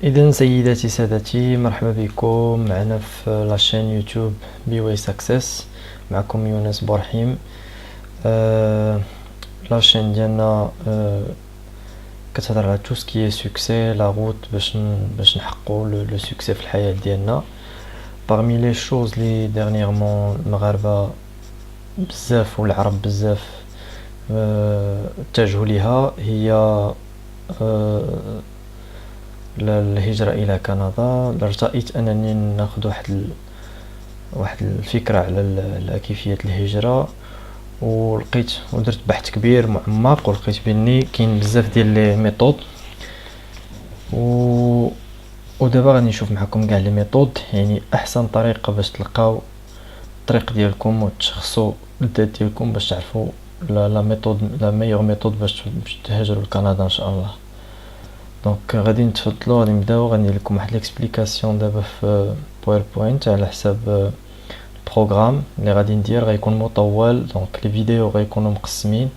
إذا سيداتي سادتي، مرحبا بكم معنا في لاشين يوتيوب بي واي ساكسيس. معكم يونس بورحيم. لاشين ديالنا كتهضر على تو سكي سوكسي لا روت باش نحققوا لو سوكسي في الحياة ديالنا. parmi les choses لي dernièrement المغاربة بزاف والعرب بزاف اتجهوا ليها هي الهجرة إلى كندا. ارتأيت أنني ناخذ واحد الفكرة على كيفية الهجرة، ولقيت ودرت بحث كبير معمق، ولقيت بأني كاين بزاف ديال لي ميثود، ودابا غادي نشوف معكم كاع لي ميثود، يعني أحسن طريقة باش تلقاو الطريق ديالكم وتشخصوا الذات ديالكم باش تعرفوا لا ميثود لا ميور ميثود باش تهاجروا لكندا إن شاء الله. دونك غادي نتفضلوا، غادي نبداو، غندير لكم واحد ليكسبليكاسيون دابا في باوربوينت على حساب البروغرام اللي غادي ندير. غيكون مطول، دونك لي فيديو غيكونوا مقسمين.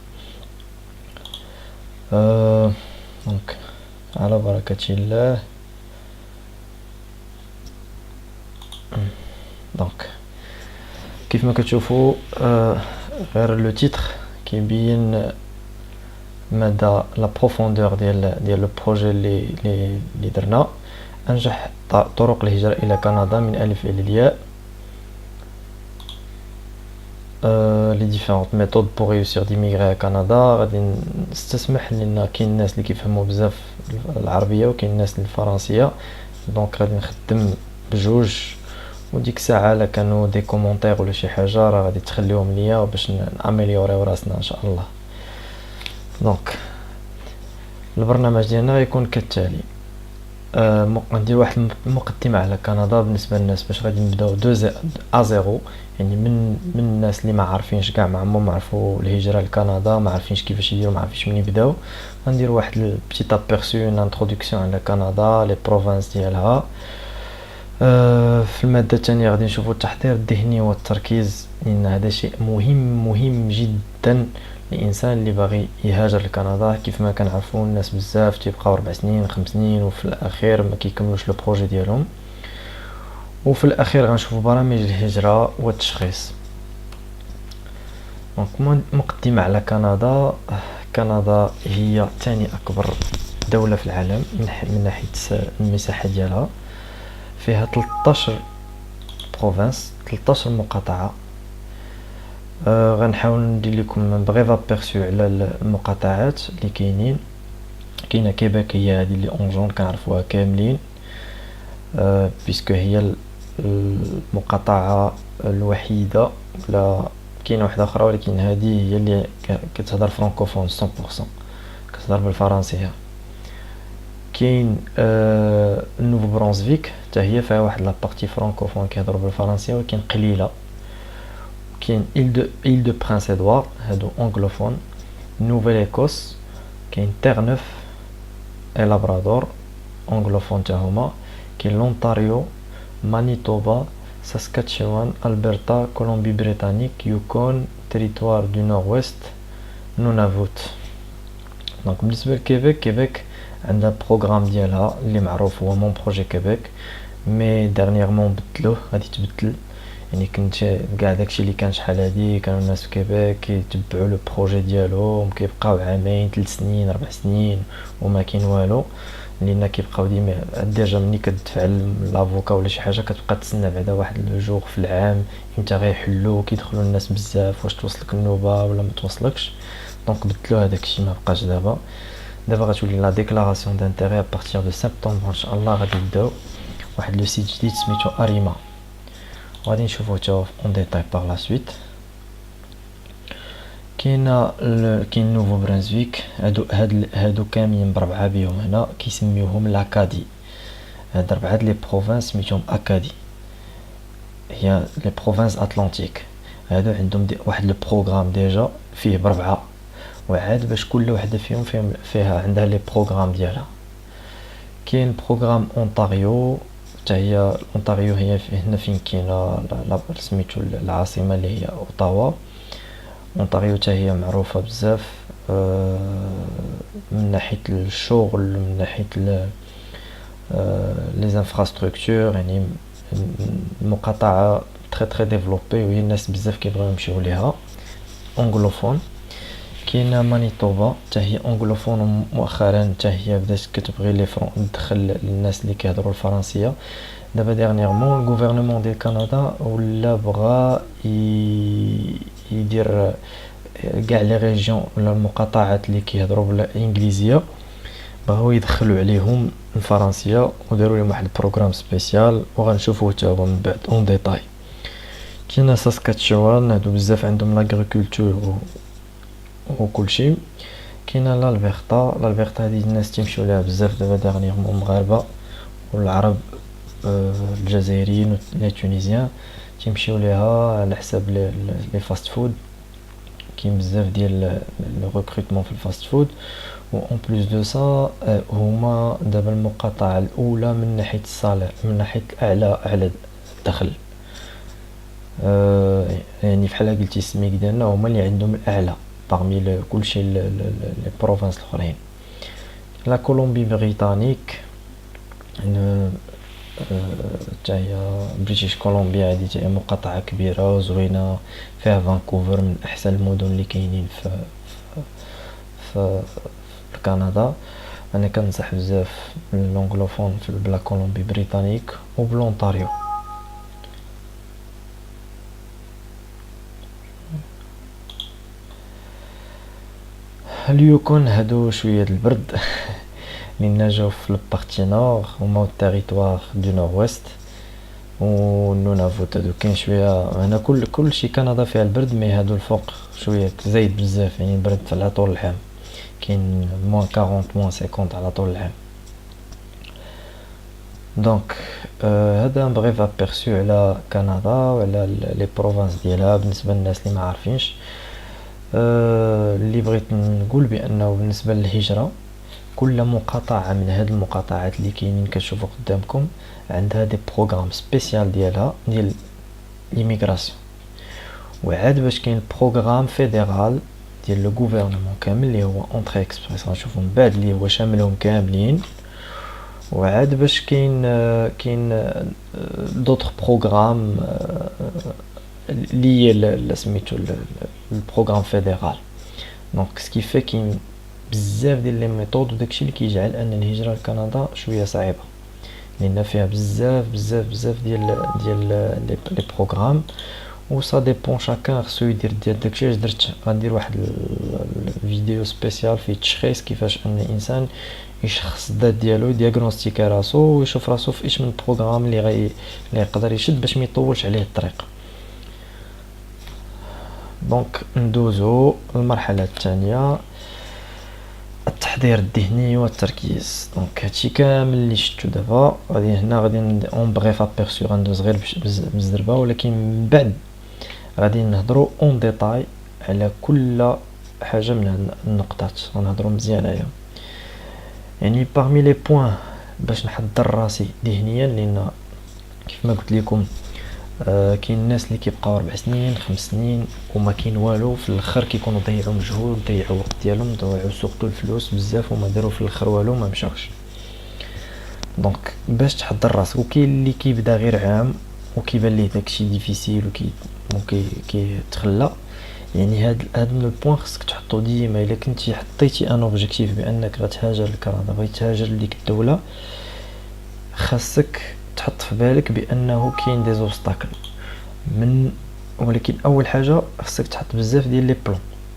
دونك على بركة الله. دونك كيف ما كتشوفوا غير لو تيتر كيبين مدى لا بروفوندور ديال لو بروجي اللي درنا. انجح طرق الهجرة الى كندا من الف الى الياء. لي ديفيرونت ميثود بور ريوسير ديميغري à كندا. غادي نستسمح لان كاين الناس اللي كيفهموا بزاف العربيه وكاين الناس الفرنسيه، دونك غادي نخدم بجوج، وديك الساعه الا كانوا دي كومونتير ولا شي حاجه راه غادي تخليهم ليا باش ناميليوريو راسنا ان شاء الله. دونك البرنامج ديالنا غيكون كالتالي. ندير واحد المقدمه على كندا بالنسبه للناس باش غادي نبداو ا زيرو، يعني من الناس اللي ما عارفينش كاع، ما عمرهم عرفوا الهجره لكندا، ما عارفينش كيفاش يديروا، ما عارفينش منين يبداو. غندير واحد البيتيت ابيرسو، ان انتروداكسيون على كندا، لي بروفانس ديالها. في الماده الثانيه غادي نشوفوا التحضير الذهني والتركيز، لان هذا شيء مهم جدا الانسان اللي باغي يهاجر لكندا. كيف ما كنعرفوا الناس بزاف تيبقاو 4 سنين 5 سنين وفي الاخير ما كيكملوش لو بروجي ديالهم. وفي الاخير غنشوفوا برامج الهجره والتشخيص. دونك مقدمه على كندا. كندا هي ثاني اكبر دوله في العالم من ناحيه المساحه ديالها، فيها 13 بروفانس، 13 مقاطعه. غنحاول ندير لكم بغيف ابيرسو على المقاطعات اللي كاينه كيباك، هي هذه اللي اونجون كنعرفوها كاملين، بيسكو هي المقاطعه الوحيده، ولا كاينه واحده اخرى ولكن هذه هي اللي كتهضر فرانكوفون 100%، كتهضر بالفرنسيه. كاين نوفو برونزفيك حتى هي فيها واحد لا بارتي فرانكوفون كيهضروا بالفرنسيه ولكن قليله. كاين إيل دو برانس إدوار، هادو أنغلوفون. نوفيل إيكوس، كاين تيرنوف إي لابرادور، أنغلوفون تا هما. كاين لونتاريو، مانيتوبا، ساسكاتشوان، ألبرتا، كولومبي بريطانيك، يوكون، تريتوار دو نور ويست، نونافوت. دونك بالنسبة لكيبيك، كيبيك عندها بروغرام ديالها اللي معروف هو مون بروجي كيبيك، مي ديرنييرمون بدلوه، غادي يتبدل. يعني كنت كاع داكشي اللي كان شحال هادي كانوا الناس في كيبيك كيتبعوا لو بروجي ديالهم، كيبقاو عامين 3 سنين 4 سنين وما كاين والو، لان كيبقاو ديما ديجا ملي كتدفع لافوكا ولا شي حاجه كتبقى تسنى بعدا واحد لو جوغ في العام امتى غيحلوا، كيدخلوا الناس بزاف، واش توصلك النوبه ولا ما توصلكش. دونك بدلوا هذاك الشيء، ما بقاش دابا غتولي لا ديكلاراسيون دانتيغي ا بارتير دو سبتمبر ان شاء الله. غادي نبداو واحد لو سيت جديد سميتو اريما، غادي نشوفو حتى اون ديتاي باغ لا سويت. كاين نوفو برانزويك، هادو كاملين بربعه بيهم هنا كيسميوهم لاكادي. هاد ربعه لي بروفانس سميتهم اكادي، هي لي بروفانس اتلانتيك. هادو عندهم واحد لو بروغرام ديجا فيه بربعه، وعاد باش كل وحده فيها عندها لي بروغرام ديالها. كاين بروغرام اونتاريو، حتى هي اونتاريو هي هنا فين كاينه سميتو العاصمه اللي هي اوتاوا. اونتاريو حتى هي معروفه بزاف من ناحيه الشغل، من ناحيه لي انفراستركتور، يعني المقاطعة تري تري ديفلوبي وهي الناس بزاف كيبغيو يمشيو ليها. انغلوفون كاينه مانيتوبا حتى هي انغلوفون، مؤخرا حتى هي بدات كتبغي لي تدخل الناس اللي كيهضروا الفرنسيه. دابا ديرنييرمون الغوفرنمون ديال كندا ولا بغا يدير كاع لي ريجيون ولا المقاطعات اللي كيهضروا بالانجليزيه بغاو يدخلوا عليهم الفرنسيه وداروا لهم واحد البروغرام سبيسيال وغنشوفوه حتى هو من بعد اون ديتاي. كاينه ساسكاتشوان هادو بزاف عندهم لاغريكولتور وكلشي. كاينه الالبرتا هادي الناس تيمشيو ليها بزاف دابا ديرنييرمون المغاربه والعرب، الجزائريين لي تونيزيان تيمشيو ليها على حساب لي فاست فود. كاين بزاف ديال لو ريكروتمون في الفاست فود. و اون بليس دو سا هما دابا المقاطعه الاولى من ناحيه الصالير، من ناحيه اعلى الدخل. يعني بحال قلتي السميك ديالنا هما اللي عندهم الاعلى parmi كلشي لي بروفانس الاخرين. لا كولومبي بريطانيك حتى هي بريتيش كولومبيا، هادي حتى هي مقاطعه كبيره وزوينه فيها فانكوفر من احسن المدن اللي كاينين في كندا. انا كنصح بزاف لونغلوفون في بلا كولومبي بريطانيك وبلونتاريو. اليوكون هادو شويه البرد لان جاو في البارتي نور هما التيريتوار دو نور ويست ونونافوت. هادو كاين شويه هنا كلشي كندا فيها البرد، مي هادو الفوق شويه زايد بزاف، يعني البرد على طول العام كاين موان 40 موان 50 على طول العام. دونك هذا بغيف ابيرسو على كندا وعلى لي بروفانس ديالها بالنسبه للناس اللي ما عارفينش. اللي بغيت نقول بانه بالنسبه للهجره كل مقاطعه من هاد المقاطعات اللي كاينين كتشوفوا قدامكم عندها دي بروغرام سبيسيال ديالها ديال ليميغراسيون. وعاد باش كاين بروغرام فيدرال ديال لو غوفرنمون كامل اللي هو اونتري اكسبريس غنشوفوا من بعد اللي هو شاملهم كاملين. وعاد باش كاين دوطخ بروغرام لي سميتو البروغرام فيدرال. دونك سكي في كاين بزاف ديال لي ميثود وداكشي اللي كيجعل ان الهجره لكندا شويه صعيبه، لان فيها بزاف ديال لي بروغرام و سا ديبون شاكان خصو يدير ديال داكشي. اش درت غندير واحد الفيديو سبيسيال فيه تشخيص كيفاش ان الانسان يشخص الذات ديالو، دياغنوستيكي راسو ويشوف راسو في ايش من بروغرام اللي يقدر يشد باش ما يطولش عليه الطريق. دونك ندوزو المرحله الثانيه، التحضير الذهني والتركيز. دونك هادشي كامل اللي شفتو دابا غادي اون بغيف ابيرسو غندوز غير بزربه، ولكن من بعد غادي نهضروا اون ديتاي على كل حاجه من هاد النقطات، غنهضروا مزيان عليهم. يعني باغمي لي بوين باش نحضر راسي ذهنيا، لان كيف ما قلت لكم كاين الناس اللي كيبقاو 4 سنين 5 سنين وما كاين والو، في الاخر كيكونوا ضيعوا مجهود، ضيعوا وقت ديالهم، ضيعوا سورتو الفلوس بزاف وما داروا في الاخر والو، ما مشاوش. دونك باش تحضر راسك، وكاين اللي كيبدا غير عام وكيبان ليه داكشي ديفيسيل كيتخلى. يعني هاد من البوين خصك تحطو ديما. الا كنتي حطيتي ان اوبجيكتيف بانك غتهاجر لكندا، بغيت تهاجر لديك الدوله، خاصك تحط في بالك بانه كاين دي زوبستاكل ولكن اول حاجه خصك تحط بزاف ديال لي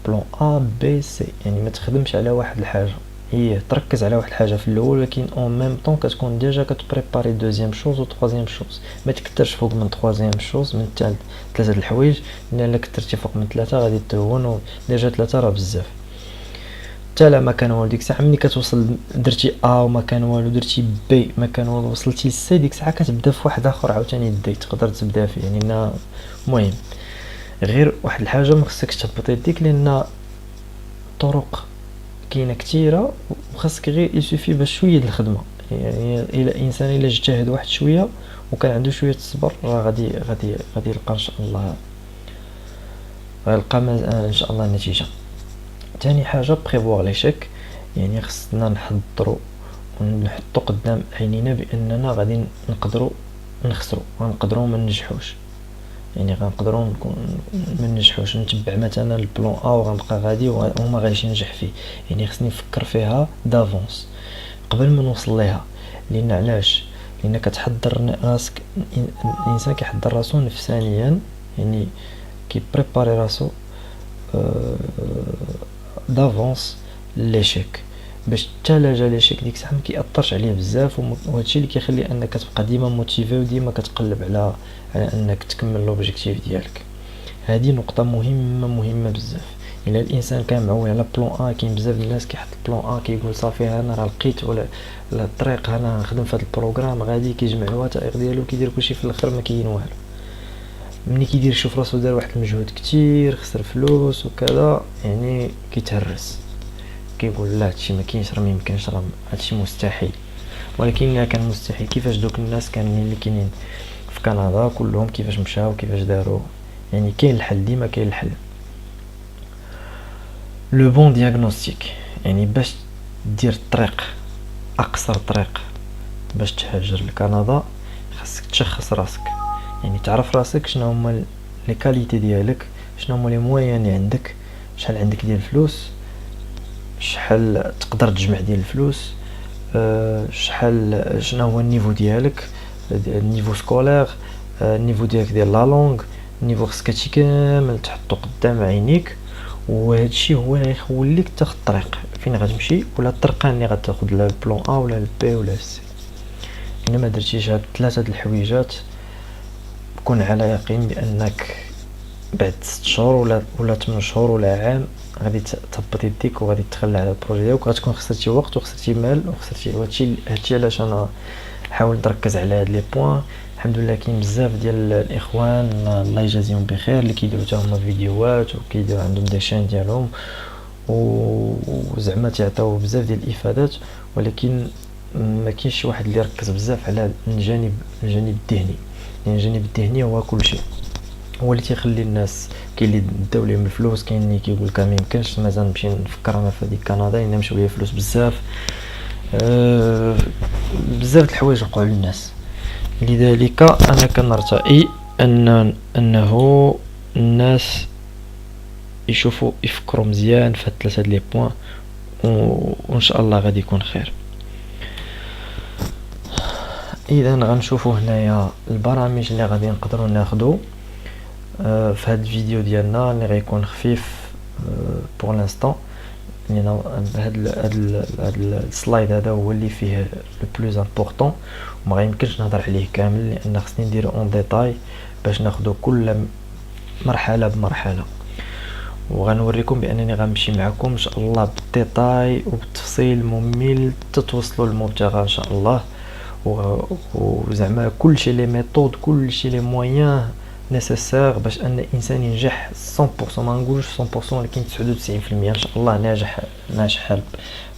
بلان ا بي سي. يعني ما تخدمش على واحد الحاجه، هي تركز على واحد الحاجه في الاول، ولكن اون ميم طون كتكون ديجا كتبريباري دوزيام شوز و تروازيام شوز. ما تكثرش فوق من تروازيام شوز، من ثلاثه الحوايج، لان الا كثرتي فوق من ثلاثه غادي تهون، وديجا ثلاثه راه بزاف. حتى لا ما كان والو ديك الساعه ملي كتوصل درتي وما كان والو، درتي بي ما كان والو، وصلتي لسي، ديك الساعه كتبدا في واحد اخر عاوتاني دي تقدر تبدا فيه. يعني المهم غير واحد الحاجه ما خصكش تهبط يديك، لان طرق كاينه كثيره وخاصك غير يسوفي باش شويه د الخدمه. يعني الى الانسان الا اجتهد واحد شويه وكان عنده شويه الصبر راه غادي يلقى ان شاء الله، غيلقى ان شاء الله النتيجه. تاني حاجه بريفوار ليشيك، يعني خصنا نحضروا ونحطو قدام عينينا باننا غادي نقدروا نخسروا، غنقدروا ما ننجحوش، يعني غنقدروا ما ننجحوش. نتبع مثلا البلان ا وغنبقى غادي وما غاديش ننجح فيه، يعني خصني نفكر فيها دافونس قبل ما نوصل ليها. لان علاش؟ لان كتحضر راسك، الانسان كيحضر راسو نفسانيا، يعني كيبريباري راسو دافونس ليشيك، باش حتى لا جا ليشيك ديك الساعه ما كيأثرش عليه بزاف. وهادشي اللي كيخلي انك تبقى ديما موتيفي وديما كتقلب على انك تكمل لوبجيكتيف ديالك. هذه نقطه مهمه بزاف. الا الانسان كان معول على بلان ا، كاين بزاف الناس كيحط بلان ا كيقول صافي انا راه لقيت ولا الطريق، انا نخدم في هذا البروغرام غادي، كيجمع الوثائق ديالو كيدير كلشي، في الاخر ما كاين والو. ملي كيدير يشوف راسو دار واحد المجهود كتير، خسر فلوس وكذا، يعني كيتهرس، كيقول لا هادشي ما كاينش، راه ما يمكنش، راه هادشي مستحيل. ولكن الا كان مستحيل، كيفاش دوك الناس كاملين اللي كاينين في كندا كلهم كيفاش مشاو كيفاش داروا؟ يعني كاين الحل، ديما كاين الحل. لو بون دياغنوستيك، يعني باش دير الطريق، اقصر طريق باش تهاجر لكندا، خاصك تشخص راسك، يعني تعرف راسك شنو هما لي كاليتي ديالك، شنو هما لي مويان اللي عندك، شحال عندك ديال الفلوس، شحال تقدر تجمع ديال الفلوس، شحال شنو هو النيفو ديالك، النيفو سكولير، النيفو ديالك ديال لا لونغ، النيفو خصك هادشي كامل تحطو قدام عينيك. وهادشي هو اللي يخوليك تاخد الطريق فين غتمشي، ولا الطريقان اللي غتاخد، لا البلان ا ولا البي ولا السي. الا ما درتيش هاد ثلاثه د الحويجات، كون على يقين بانك بعد 6 شهور ولا 8 شهور ولا عام غادي تهبط يديك وغادي تخلى على البروجي ديالك، وغتكون خسرتي وقت وخسرتي مال وخسرتي. هادشي علاش انا حاول نركز على هاد لي بوين. الحمد لله كاين بزاف ديال الاخوان الله يجازيهم بخير اللي كيديروا حتى هما فيديوهات وكيديروا عندهم دي شين ديالهم، وزعما تيعطيو بزاف ديال الافادات. ولكن ما كاينش شي واحد اللي يركز بزاف على الجانب الذهني، يعني الجانب الذهني هو كل شيء، هو اللي تيخلي الناس. كاين اللي داو ليهم الفلوس، كاين اللي كيقول لك ما يمكنش، مازال نمشي نفكر انا في هذيك كندا لان مشاو ليا فلوس بزاف. بزاف د الحوايج وقعوا للناس. لذلك انا كنرتئي انه الناس يشوفوا يفكروا مزيان في ثلاثه لي بوين، وان شاء الله غادي يكون خير. اذا غنشوفوا هنايا البرامج اللي غادي نقدروا ناخذوا في هذا الفيديو ديالنا اللي غيكون خفيف بور لانستون. لان هذا السلايد هذا هو اللي فيه لو بلوز امبورطون، وما غيمكنش نهضر عليه كامل لان خصني نديرو اون ديتاي باش ناخذوا كل مرحله بمرحله. وغنوريكم بانني غنمشي معكم ان شاء الله بالديتاي وبالتفصيل ممل تتوصلوا للمبتغى ان شاء الله. وزعما كلشي لي ميثود، كلشي لي مويان نيسيسير باش ان الانسان ينجح 100%. ما نقولش 100% ولكن 99% ان شاء الله ناجح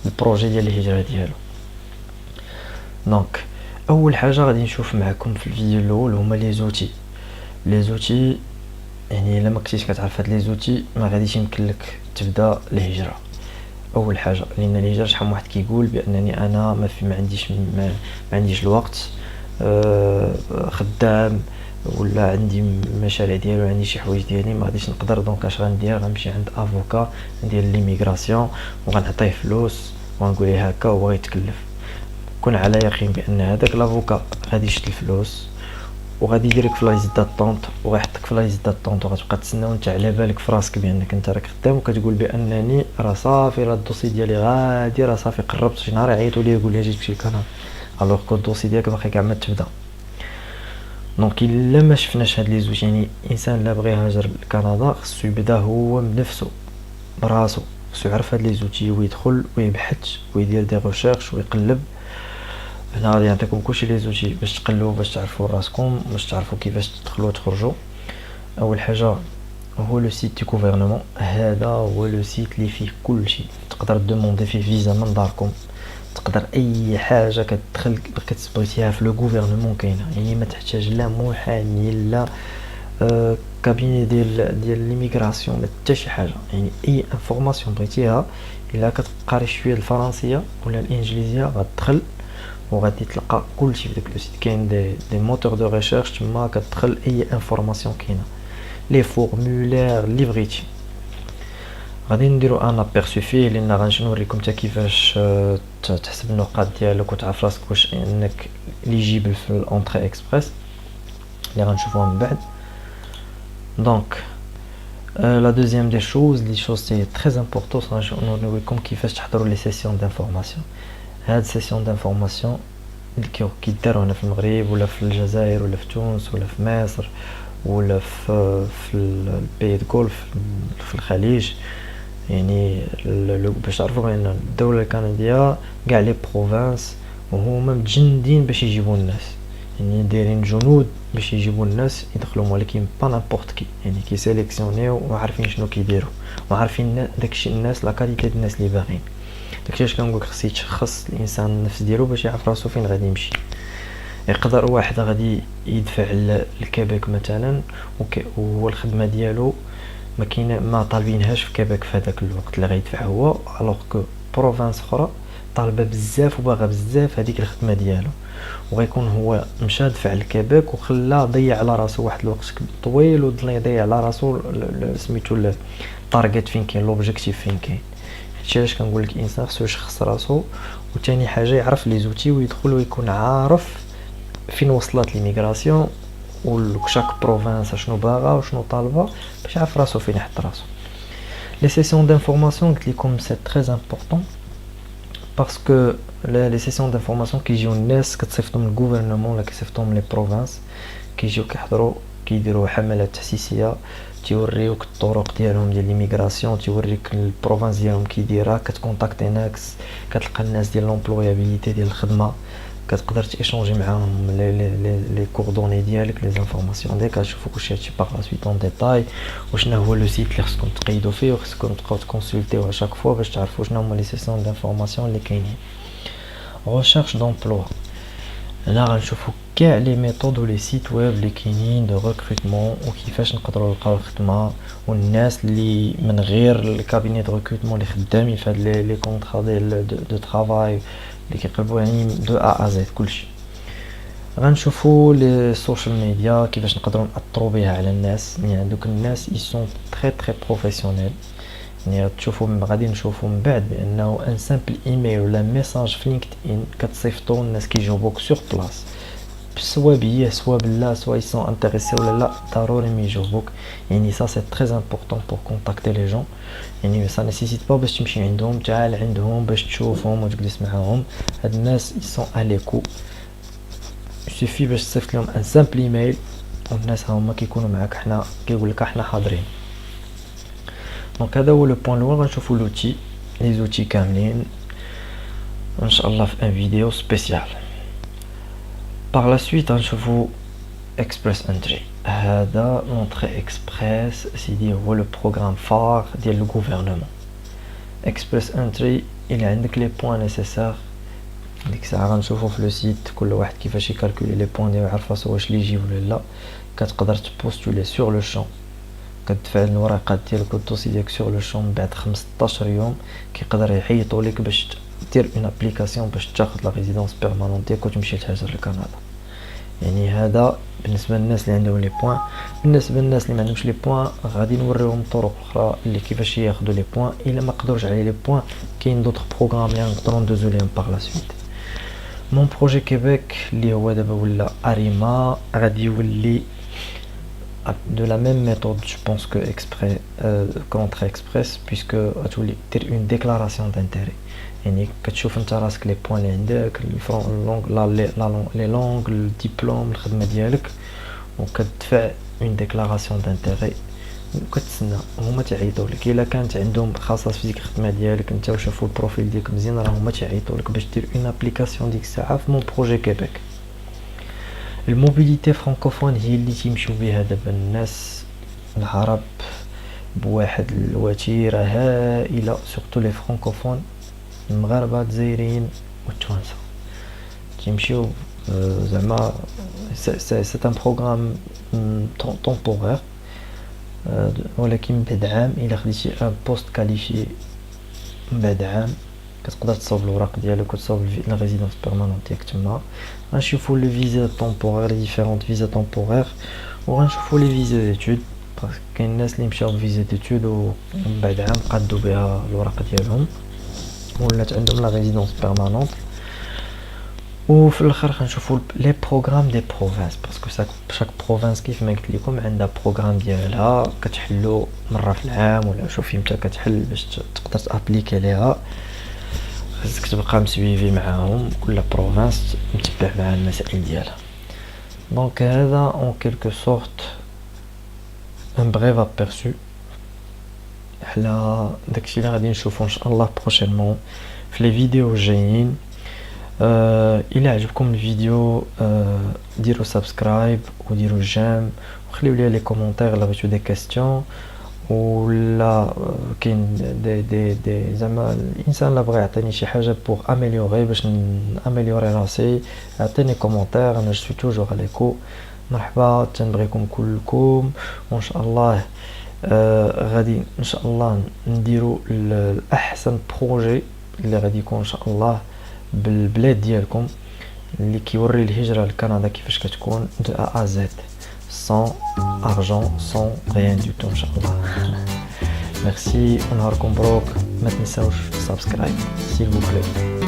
البروجي ديال الهجره ديالو. دونك اول حاجه غادي نشوف معكم في الفيديو الاول هما لي زوتي. يعني الا ما كنتيش كتعرف هاد لي زوتي ما غاديش يمكن لك تبدا الهجره. اول حاجه لان الهجره شحال من واحد كيقول بانني انا ما عنديش الوقت، خدام ولا عندي مشاريع ديالي ولا عندي شي حوايج ديالي ما غاديش نقدر. دونك اش غندير؟ غنمشي عند افوكا ديال ليميغراسيون وغنعطيه فلوس وغنقول ليه هكا هو غيتكلف. كون على يقين بان هذاك لافوكا غادي يشد الفلوس وغادي يديرك في لايز داتونط وغيحطك في لايز داتونط وغتبقى تسنى وانت على بالك في راسك بانك انت راك خدام وكتقول بانني راه صافي راه الدوسي ديالي غادي راه صافي قربت. شي نهار يعيطوا لي يقول لي اجي تمشي لكندا الوغ كو الدوسي ديالك باقي كاع ما تبدا. دونك الا ما شفناش هاد لي زوج، يعني الانسان لا بغى يهاجر لكندا خصو يبدا هو بنفسه براسو، خصو يعرف هاد لي زوتي ويدخل ويبحث ويدير دي ريشيرش ويقلب. هنا غادي نعطيكم كلشي لي زوتي باش تقلبوا باش تعرفوا راسكم باش تعرفوا كيفاش تدخلوا وتخرجوا. اول حاجه هو لو سيت دو غوفرنمون، هذا هو لو سيت اللي فيه كلشي. تقدر دوموندي فيه فيزا من داركم، تقدر اي حاجه كتدخل كتبغيتيها في لو غوفرنمون كاينه. يعني ما تحتاج لا محامي لا كابيني ديال ليميغراسيون ما حتى شي حاجه، يعني اي انفورماسيون بغيتيها الا كتقاري شويه الفرنسيه ولا الانجليزيه غتدخل وغادي تلقى كلشي في داك لو سيت. كاين دي موتور دو ريشيرش تما كتدخل اي انفورماسيون كاينه، لي فورمولير اللي بغيتي. غادي نديرو ان ابيرسو فيه لان غنوريكم حتى كيفاش تحسب النقاط ديالك وتعرف راسك واش انك ليجيبل في الانتري اكسبريس اللي غنشوفوها من بعد. دونك la deuxième des choses, les choses c'est très important, نوريكم كيفاش تحضروا لي سيسيون دانفورماسيون. هاد سيسيون دانفورماسيون اللي كيداروا هنا في المغرب ولا في الجزائر ولا في تونس ولا في مصر ولا في البي د غولف في الخليج، يعني باش تعرفوا بان الدوله الكنديه كاع لي بروفانس وهما متجندين باش يجيبوا الناس، يعني دايرين جنود باش يجيبوا الناس يدخلوا، ولكن با نابورت كي، يعني كي سيليكسيونيو وعارفين شنو كيديروا وعارفين داكشي الناس لا كاليتي ديال الناس اللي باغيين. داكشي علاش كنقولك خص يتشخص الانسان النفس ديالو باش يعرف راسو فين غادي يمشي. يقدر واحد غادي يدفع لكيبيك مثلا وهو الخدمه ديالو ما كاينه ما طالبينهاش في كيبيك في هذاك الوقت اللي غيدفع هو، الوغ كو بروفانس اخرى طالبه بزاف وباغا بزاف هذيك الخدمه ديالو، وغيكون هو مشى دفع لكيبيك وخلا ضيع على راسو واحد الوقت طويل وضل يضيع على راسو سميتو التارجت فين كاين، لوبجيكتيف فين كاين. هادشي علاش كنقول لك الانسان خصو يشخص راسو، وثاني حاجه يعرف لي زوتي ويدخل ويكون عارف فين وصلت ليميغراسيون وشاك بروفانس شنو باغا وشنو طالبه باش يعرف راسو فين يحط راسو. لي سيسيون دانفورماسيون قلت لكم سي تري امبورطون باسكو لي سيسيون دانفورماسيون كيجيو الناس كتصيفطهم من الغوفرنمون ولا كيصيفطهم لي بروفانس، كيجيو كيحضروا كيديروا حملات تحسيسيه تيوريوك الطرق ديالهم ديال ليميغراسيون، تيوريك البروفانس ديالهم كيديرها، كتكونتاكتي ناس كتلقى الناس ديال لومبلويابيليتي ديال الخدمه، كتقدر تيشونجي معاهم لي كوردوني ديالك لي انفورماسيون ديالك، غتشوفوا كلشي هادشي باغ لا سويت اون ديتاي، وشنو هو لو سيت اللي خصكم تقيدوا فيه وخصكم تبقاو تكونسلتيو على شاك فوا باش تعرفوا شنو هما لي سيسيون دانفورماسيون اللي كاينين. ريشيرش دومبلوا، هنا غنشوفوا كاع لي ميثود ولي سيت ويب اللي كاينين دو ريكروتمون وكيفاش نقدروا نلقاو الخدمه، والناس اللي من غير الكابيني دو ريكروتمون اللي خدامين في هاد لي كونطرا ديال دو ترافاي اللي كيقلبوا يعني دو ا زد كلشي. غنشوفوا لي سوشيال ميديا كيفاش نقدروا ناثروا بها على الناس، يعني دوك الناس يسون تري تري بروفيسيونيل، يعني تشوفوا غادي نشوفوا من بعد بانه ان سامبل ايميل ولا ميساج في لينكد ان كتصيفطوا الناس كيجاوبوك سور بلاص، سوا بيه سوا بالله سوا يسون انتريسي ولا لا ضروري ما يجاوبوك. يعني سا سي تري امبورطون بور كونتاكتي لي جون، يعني سا نيسيسيت با باش تمشي عندهم تعال عندهم باش تشوفهم وتجلس معاهم، هاد الناس يسون اليكو سيفي باش تصيفط لهم ان سامبل ايميل والناس هما كيكونوا معاك، حنا كيقول لك احنا حاضرين. دونك هذا هو لو بوين الاول. غنشوفوا لوتي لي زوتي كاملين ان شاء الله في ان فيديو سبيسيال. باغ لا سويت غنشوفوا اكسبريس انتري، هذا لونطري اكسبريس سيدي هو لو بروغرام فار ديال لو غوفرنمون. اكسبريس انتري الى عندك لي بوين نيسيسير ديك الساعه غنشوفوا في لو سيت كل واحد كيفاش يكالكولي لي بوين ديالو يعرف راسو واش ليجي ولا لا. كتقدر تبوستولي سور لو شون، كتدفع الورقات ديالك والدوسي ديالك سور لو شون، بعد 15 يوم كيقدر يحيطوا لك باش دير اون ابليكاسيون باش تاخذ لا ريزيدونس بيرمانونت ديالك وتمشي تهاجر لكندا. يعني هذا بالنسبه للناس اللي عندهم لي بوين. بالنسبه للناس اللي ما عندهمش لي بوين غادي نوريهم طرق اخرى اللي كيفاش ياخذوا لي بوين. الا ما قدروش على لي بوين كاين دوطخ بروغرام اللي نقدروا ندوزو ليهم باغ لا سويت. مون بروجي كيبيك اللي هو دابا ولا اريما غادي يولي de la même méthode je pense que exprès contre express puisque غتولي دير une déclaration d'intérêt، يعني كتشوف انت راسك لي بوين اللي عندك لي لونغ الدبلوم الخدمه ديالك وكتدفع une déclaration d'intérêt وكتسنى هما تعيطوا لك. الا كانت عندهم خاصه في ديك الخدمه ديالك انت وشافوا البروفيل ديالك مزيان راه هما تعيطوا لك باش دير une application ديك الساعه في مون بروجي كيبيك. الموبيليتي فرانكوفون هي اللي تيمشيو بها دابا الناس العرب بواحد الوتيره هائله، سورتو لي فرانكوفون المغاربه الجزائريين والتوانسه تيمشيو زعما c'est un programme temporaire, ولكن من بعد عام الا خديتي ان بوست كاليفي من بعد عام كتقدر تصاوب الوراق ديالك وتصاوب لا ريزيدونس بيرمانونت ديالك تما. غنشوفوا لي فيزا طومبورير، لي ديفيرونت فيزا طومبورير، وغنشوفوا لي فيزا ديتود، باسكو كاين الناس اللي مشاو فيزا ديتود ومن بعد عام قادوا بها الوراق ديالهم ولات عندهم لا ريزيدونس بيرمانونت. وفي الاخر غنشوفوا لي بروغرام دي بروفانس، باسكو شاك بروفانس كيف ما قلت لكم عندها بروغرام ديالها كتحلو مره في العام ولا شوفي متى كتحل باش تقدر تابليكي ليها. خاصك تبقى مسويفي معاهم كل بروفانس متبع مع المسائل ديالها. دونك هذا اون كيلكو سورت ان بريف ابيرسو على داكشي اللي غادي نشوفو ان شاء الله بروشينمون في لي فيديو الجايين. الى عجبكم الفيديو ديروا سبسكرايب وديروا جيم وخليو لي لي كومونتير الا بغيتو دي كاستيون ولا كاين دي زعما الانسان اللي بغى يعطيني شي حاجه بوغ اميليوري باش اميليوري راسي عطيني كومونتير، انا جو سوي توجور عليكم. مرحبا، تنبغيكم كلكم وان شاء الله غادي ان شاء الله نديروا الاحسن بروجي اللي غادي يكون ان شاء الله بالبلاد ديالكم اللي كيوري الهجره لكندا كيفاش كتكون دو ا زد sans argent, sans rien du tout, Inch'Allah. Merci, ونهاركم مبروك. ما تنساوش سبسكرايب s'il vous plaît.